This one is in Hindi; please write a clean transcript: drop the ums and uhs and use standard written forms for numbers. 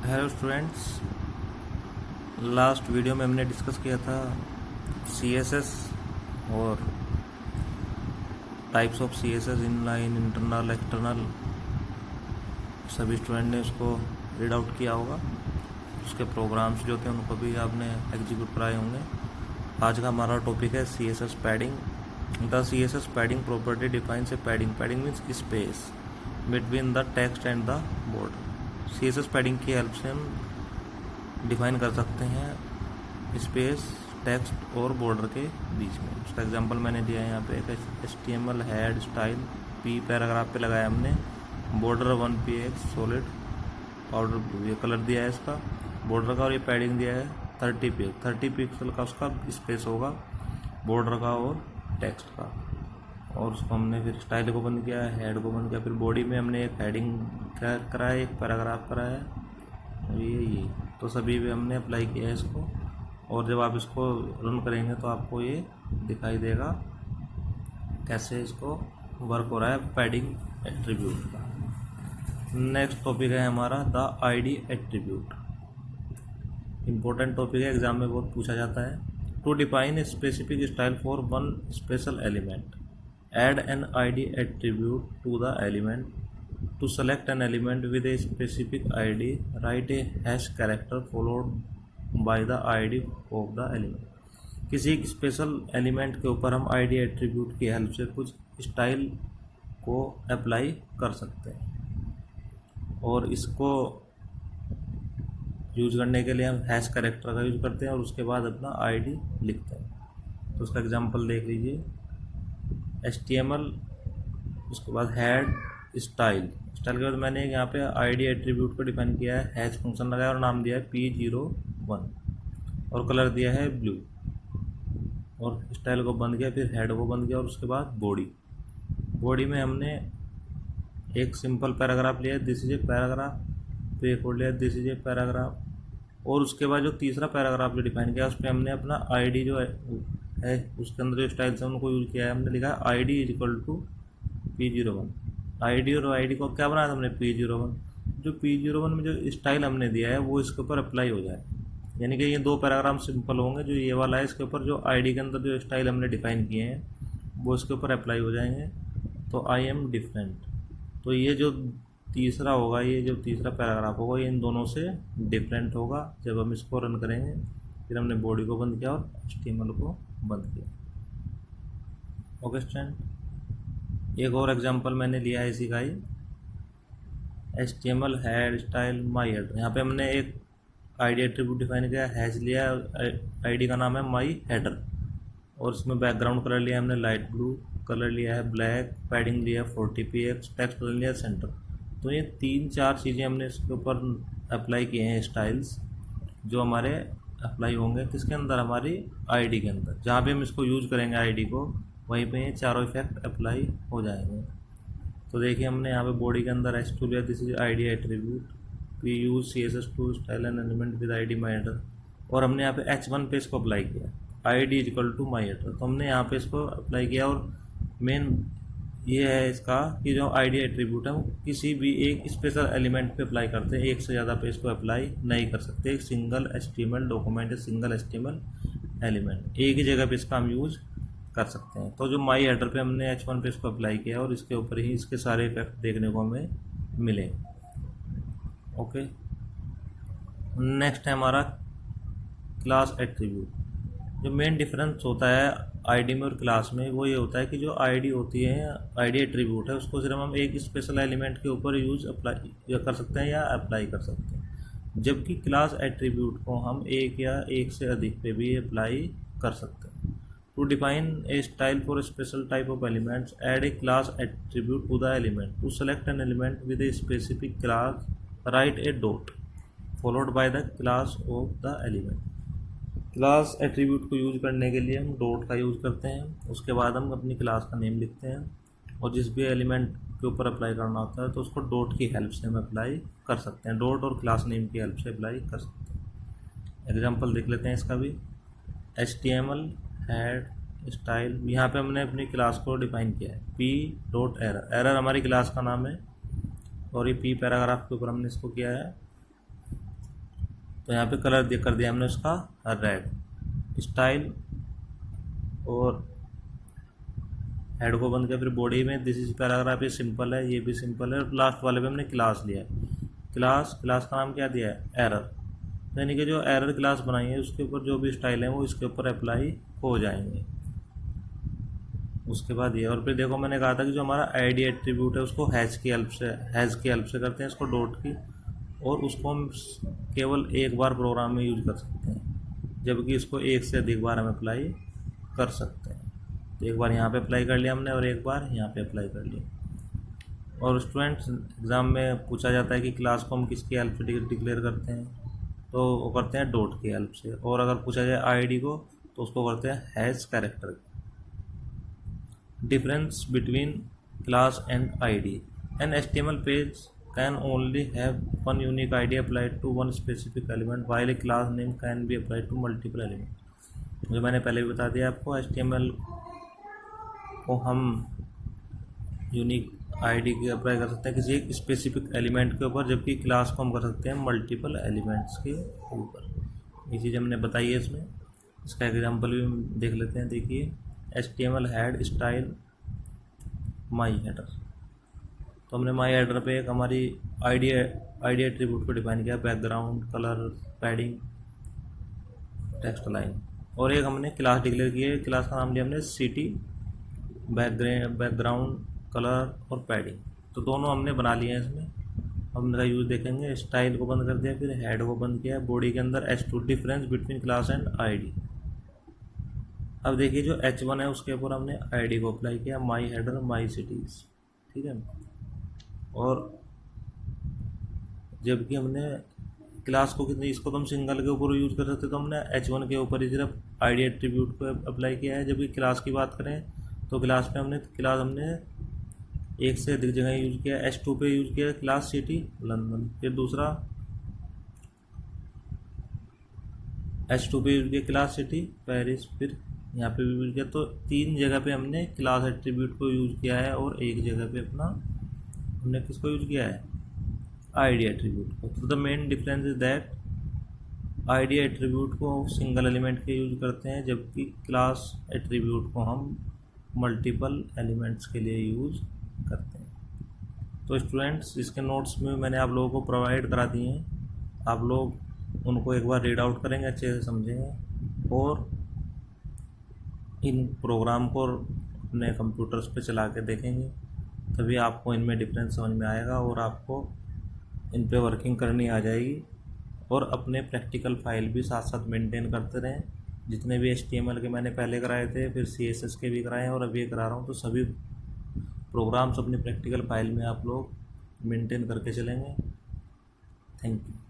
हेलो स्टूडेंट्स, लास्ट वीडियो में हमने डिस्कस किया था सीएसएस और types of CSS, inline, internal, external. सभी स्टूडेंट ने उसको रीड आउट किया होगा। उसके प्रोग्राम्स जो थे उनको भी आपने एग्जीक्यूट कराए होंगे। आज का हमारा टॉपिक है CSS padding. The CSS padding property defines A padding means space between the text and the board. CSS padding की हेल्प से हम डिफाइन कर सकते हैं स्पेस टेक्स्ट और बॉर्डर के बीच में। उसका एग्जांपल मैंने दिया है यहाँ पे। एक HTML head style P paragraph पे लगाया हमने, border 1px solid powder blue, ये कलर दिया है इसका बॉर्डर का, और ये पैडिंग दिया है 30 पिक्सल का उसका स्पेस होगा बॉर्डर का और टेक्स्ट का। और उसको हमने फिर स्टाइल को बंद किया, हेड को बंद किया, फिर बॉडी में हमने एक हेडिंग कराया, एक पैराग्राफ कराया, ये तो सभी पे हमने अप्लाई किया है इसको। और जब आप इसको रन करेंगे तो आपको ये दिखाई देगा कैसे इसको वर्क हो रहा है पैडिंग एट्रीब्यूट का। नेक्स्ट टॉपिक है हमारा the ID attribute. Important topic है, एग्जाम में बहुत पूछा जाता है। To define a specific style for one special element, add an ID attribute to the element. To select an element with a specific ID, write a hash character followed by the ID of the element. किसी एक स्पेशल एलिमेंट के ऊपर हम ID एट्रीब्यूट की हेल्प से कुछ स्टाइल को अप्लाई कर सकते हैं, और इसको यूज करने के लिए हम हैश कैरेक्टर का यूज करते हैं और उसके बाद अपना ID लिखते हैं। तो उसका एग्जांपल देख लीजिए। HTML, उसके बाद हेड स्टाइल के बाद मैंने यहाँ पे आईडी एट्रीब्यूट को डिफाइन किया है, हैश फंक्शन लगाया और नाम दिया है P01 और कलर दिया है ब्लू, और स्टाइल को बंद किया, फिर हेड को बंद किया, और उसके बाद बॉडी में हमने एक सिंपल पैराग्राफ लिया, दिस इज ए पैराग्राफ, फिर एक और लिया, दिस इज ए पैराग्राफ, और उसके बाद जो तीसरा पैराग्राफ जो डिफाइन किया उस पर हमने अपना आईडी जो है उसके अंदर जो स्टाइल से उनको यूज किया है, हमने लिखा ID equal to P01। ID और ID को क्या बनाया था हमने P01। जो P01 में जो स्टाइल हमने दिया है वो इसके ऊपर अप्लाई हो जाए, यानी कि ये दो पैराग्राफ सिंपल होंगे। जो ये वाला है इसके ऊपर जो ID के अंदर जो स्टाइल हमने डिफाइन किए हैं वो इसके ऊपर अप्लाई हो जाएंगे। तो आई एम डिफरेंट, तो ये जो तीसरा होगा, ये जो तीसरा पैराग्राफ होगा ये इन दोनों से डिफरेंट होगा जब हम इसको रन करेंगे। फिर हमने बॉडी को बंद किया और HTML को बंद किया। ओके स्टूडेंट, एक और एग्जांपल मैंने लिया है इसी का ही, HTML head style my head. यहाँ पे हमने एक आईडी एट्रीब्यूट डिफाइन किया, हैश लिया, आईडी का नाम है माई हेडर, और इसमें बैकग्राउंड कलर लिया हमने लाइट ब्लू, कलर लिया है ब्लैक, पैडिंग लिया 40px, टेक्स्ट कलर लिया सेंटर। तो ये 3-4 चीज़ें हमने इसके ऊपर अप्लाई किए हैं स्टाइल्स, जो हमारे अप्लाई होंगे किसके अंदर, हमारी आईडी के अंदर। जहाँ पे हम इसको यूज करेंगे आईडी को, वहीं पे ये चारों इफेक्ट अप्लाई हो जाएंगे। तो देखिए हमने यहाँ पे बॉडी के अंदर H2 लिया, this is ID attribute, we use CSS2 style and element with ID my header, और हमने यहाँ पे H1 पे इसको अप्लाई किया, ID equal to my header. तो हमने यहाँ पे इसको अप्लाई किया, और मेन ये है इसका कि जो आईडी एट्रीब्यूट है वो किसी भी एक स्पेशल एलिमेंट पे अप्लाई करते हैं, एक से ज़्यादा पे इसको अप्लाई नहीं कर सकते। एक सिंगल HTML डॉक्यूमेंट है, सिंगल HTML एलिमेंट, एक ही जगह पे इसका हम यूज कर सकते हैं। तो जो माई हेडर पे हमने H1 पे इसको अप्लाई किया और इसके ऊपर ही इसके सारे इफेक्ट देखने को हमें मिले। ओके, नेक्स्ट है हमारा क्लास एट्रीब्यूट। जो मेन डिफरेंस होता है आईडी में और क्लास में वो ये होता है कि जो आईडी होती है, आईडी एट्रीब्यूट है, उसको सिर्फ हम एक स्पेशल एलिमेंट के ऊपर यूज अप्लाई कर सकते हैं या अप्लाई कर सकते हैं, जबकि क्लास एट्रीब्यूट को हम एक या एक से अधिक पे भी अप्लाई कर सकते हैं। To define a style for special type of elements, add a class attribute to the element. To select an element with a specific class, write a dot followed by the class of the element. Class attribute को यूज करने के लिए हम डॉट का यूज़ करते हैं, उसके बाद हम अपनी क्लास का नेम लिखते हैं, और जिस भी एलिमेंट के ऊपर अप्लाई करना होता है तो उसको डॉट की हेल्प से हम अप्लाई कर सकते हैं, डॉट और क्लास नेम की हेल्प से अप्लाई कर सकते हैं। एग्जांपल देख लेते हैं इसका भी। HTML हेड स्टाइल, यहाँ पे हमने अपनी क्लास को डिफाइन किया है P.error, एरर हमारी क्लास का नाम है, और ये P पैराग्राफ के ऊपर हमने इसको किया है। तो यहाँ पे कलर कर दिया हमने उसका रेड। स्टाइल और हेड को बंद किया, फिर बॉडी में दिस इज पैराग्राफ, ये सिंपल है, ये भी सिंपल है। और लास्ट वाले पे हमने क्लास लिया है। क्लास का नाम क्या दिया है? एरर। यानी कि जो एरर क्लास बनाई है उसके ऊपर जो भी स्टाइल है वो इसके ऊपर अप्लाई हो जाएंगे। उसके बाद ये, और फिर देखो मैंने कहा था कि जो हमारा आईडी एट्रीब्यूट है उसको हैश की हेल्प से करते हैं, इसको डॉट की, और उसको हम केवल एक बार प्रोग्राम में यूज कर सकते हैं, जबकि इसको एक से अधिक बार हम अप्लाई कर सकते हैं। तो एक बार यहाँ पे अप्लाई कर लिया हमने और एक बार यहाँ पे अप्लाई कर लिया। और स्टूडेंट्स एग्ज़ाम में पूछा जाता है कि क्लास को हम किसकी हेल्प से डिक्लेयर करते हैं, तो वो करते हैं डॉट की हेल्प से। और अगर पूछा जाए आईडी को तो उसको करते हैं hash character. Difference between class and ID. An HTML page can only have one unique ID applied to one specific element, while a class name can be applied to multiple elements। जो मैंने पहले भी बता दिया आपको, HTML को हम यूनिक ID की अप्लाई कर सकते हैं किसी एक स्पेसिफिक एलिमेंट के ऊपर, जबकि क्लास को हम कर सकते हैं मल्टीपल एलिमेंट्स के ऊपर। ये चीज़ हमने बताई है इसमें। इसका एग्जांपल भी देख लेते हैं। देखिए HTML हेड स्टाइल माई हेडर, तो हमने माई हेडर पे एक हमारी आईडी एट्रीब्यूट को डिफाइन किया, background, colour, padding, text line, और एक हमने क्लास डिक्लेयर की है। क्लास का नाम लिया हमने सिटी, बैकग्राउंड, कलर और पैडिंग। तो दोनों हमने बना लिए हैं। इसमें हम इनका यूज़ देखेंगे। स्टाइल को बंद कर दिया, फिर हेड को बंद किया, बॉडी के अंदर H2 difference between class and ID. अब देखिए जो H1 है उसके ऊपर हमने आईडी को अप्लाई किया, माई हेडर माई सिटीज़, ठीक है। और जबकि हमने क्लास को कितनी, इसको तो हम सिंगल के ऊपर यूज़ कर सकते, तो हमने H1 के ऊपर ही सिर्फ आईडी एट्रीब्यूट को अप्लाई किया है। जबकि क्लास की बात करें तो क्लास हमने एक से अधिक जगह यूज़ किया। H2 पे यूज़ किया क्लास सिटी लंदन, फिर दूसरा H2 पे यूज़ किया क्लास सिटी पेरिस, फिर यहाँ पे भी यूज़ किया। तो 3 जगह पे हमने क्लास एट्रीब्यूट को यूज़ किया है और एक जगह पे अपना हमने किसको यूज़ किया है? आईडी एट्रीब्यूट को। तो the main difference is that ID attribute को सिंगल एलिमेंट के यूज़ करते हैं, जबकि क्लास एट्रीब्यूट को हम मल्टीपल एलिमेंट्स के लिए यूज़ करते हैं। तो स्टूडेंट्स इसके नोट्स में मैंने आप लोगों को प्रोवाइड करा दिए हैं, आप लोग उनको एक बार रीड आउट करेंगे, अच्छे से समझेंगे और इन प्रोग्राम को अपने कंप्यूटर्स पे चला के देखेंगे, तभी आपको इनमें डिफरेंस समझ में आएगा और आपको इन पे वर्किंग करनी आ जाएगी। और अपने प्रैक्टिकल फाइल भी साथ साथ मेंटेन करते रहें। जितने भी HTML के मैंने पहले कराए थे, फिर CSS के भी कराए हैं और अभी करा रहा हूँ, तो सभी प्रोग्राम्स अपनी प्रैक्टिकल फाइल में आप लोग मेंटेन करके चलेंगे। Thank you.